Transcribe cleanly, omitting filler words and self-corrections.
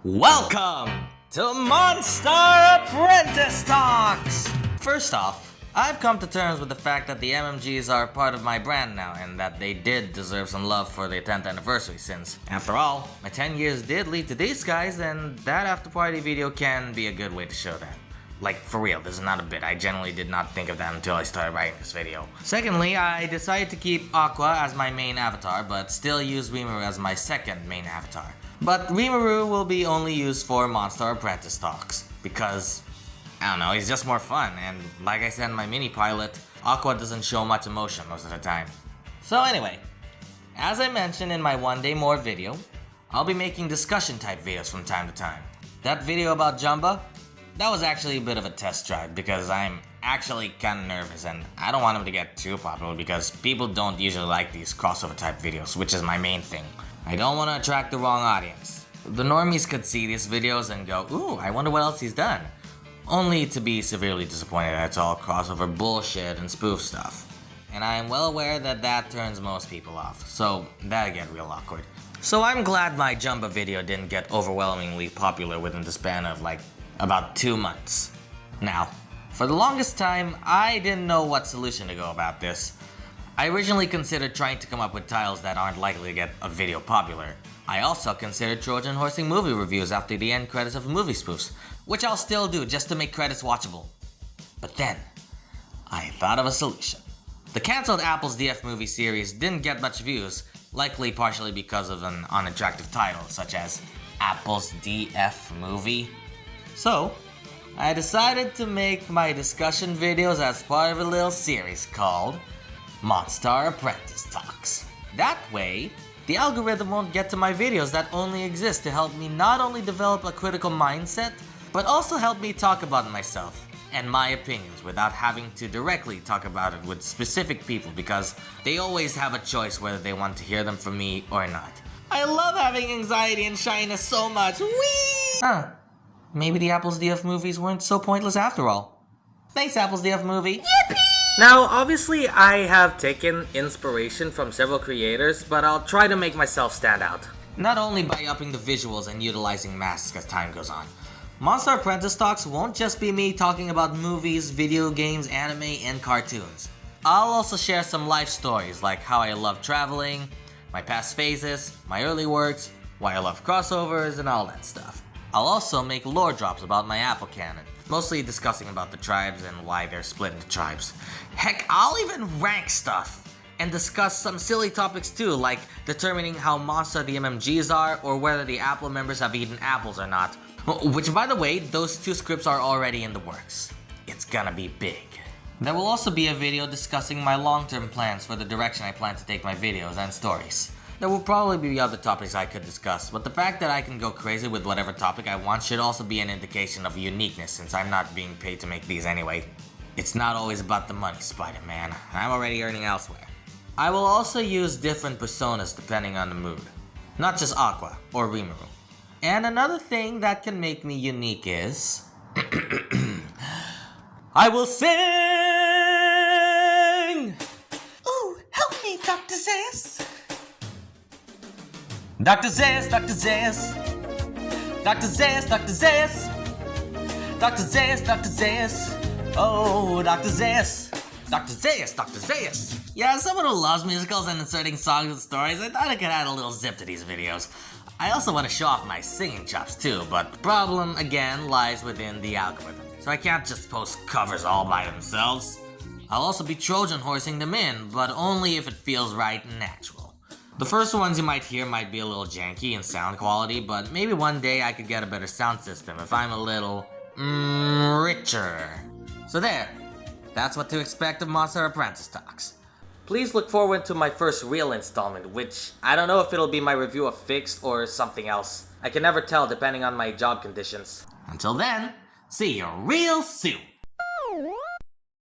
Welcome to Monstar Apprentice Talks! First off, I've come to terms with the fact that the MMGs are part of my brand now and that they did deserve some love for their 10th anniversary since, after all, my 10 years did lead to these guys and that after party video can be a good way to show that. Like, for real, this is not a bit. I generally did not think of that until I started writing this video. Secondly, I decided to keep Aqua as my main avatar, but still use Rimuru as my second main avatar. But Rimuru will be only used for Monstar Apprentice Talks, because, I don't know, he's just more fun, and like I said in my mini pilot, Aqua doesn't show much emotion most of the time. So anyway, as I mentioned in my One Day More video, I'll be making discussion type videos from time to time. That video about Jumba, that was actually a bit of a test drive because I'm actually kinda nervous and I don't want him to get too popular because people don't usually like these crossover type videos, which is my main thing. I don't want to attract the wrong audience. The normies could see these videos and go, ooh, I wonder what else he's done. Only to be severely disappointed that it's all crossover bullshit and spoof stuff. And I am well aware that that turns most people off, so that'd get real awkward. So I'm glad my Jumba video didn't get overwhelmingly popular within the span of like about 2 months. Now, for the longest time, I didn't know what solution to go about this. I originally considered trying to come up with titles that aren't likely to get a video popular. I also considered Trojan horsing movie reviews after the end credits of movie spoofs, which I'll still do just to make credits watchable. But then, I thought of a solution. The cancelled Apple's DF movie series didn't get much views, likely partially because of an unattractive title such as Apple's DF movie. So, I decided to make my discussion videos as part of a little series called Monstar Apprentice Talks. That way, the algorithm won't get to my videos that only exist to help me not only develop a critical mindset, but also help me talk about myself and my opinions without having to directly talk about it with specific people because they always have a choice whether they want to hear them from me or not. I love having anxiety and shyness so much. Whee! Huh. Maybe the Apple's DF movies weren't so pointless after all. Thanks, Apple's DF movie. Yippee! Now, obviously, I have taken inspiration from several creators, but I'll try to make myself stand out. Not only by upping the visuals and utilizing masks as time goes on. Monstar Apprentice Talks won't just be me talking about movies, video games, anime, and cartoons. I'll also share some life stories like how I love traveling, my past phases, my early works, why I love crossovers, and all that stuff. I'll also make lore drops about my Apple canon, mostly discussing about the tribes and why they're split into tribes. Heck, I'll even rank stuff and discuss some silly topics too, like determining how monster the MMGs are or whether the Apple members have eaten apples or not. Which, by the way, those 2 scripts are already in the works. It's gonna be big. There will also be a video discussing my long-term plans for the direction I plan to take my videos and stories. There will probably be other topics I could discuss, but the fact that I can go crazy with whatever topic I want should also be an indication of uniqueness since I'm not being paid to make these anyway. It's not always about the money, Spider-Man. I'm already earning elsewhere. I will also use different personas depending on the mood. Not just Aqua or Rimuru. And another thing that can make me unique is... I will sing! Ooh, help me, Dr. Zayas! Dr. Zayas, Dr. Zayas, Dr. Zayas, Dr. Zayas, Dr. Zayas, Dr. Zayas, oh, Dr. Zayas, Dr. Zayas, Dr. Zayas. Yeah, as someone who loves musicals and inserting songs and stories, I thought I could add a little zip to these videos. I also want to show off my singing chops too, but the problem, again, lies within the algorithm. So I can't just post covers all by themselves. I'll also be Trojan horsing them in, but only if it feels right and natural. The first ones you might hear might be a little janky in sound quality, but maybe one day I could get a better sound system if I'm a little, richer. So there, that's what to expect of Monstar Apprentice Talks. Please look forward to my first real installment, which I don't know if it'll be my review of Fixed or something else. I can never tell depending on my job conditions. Until then, see you real soon.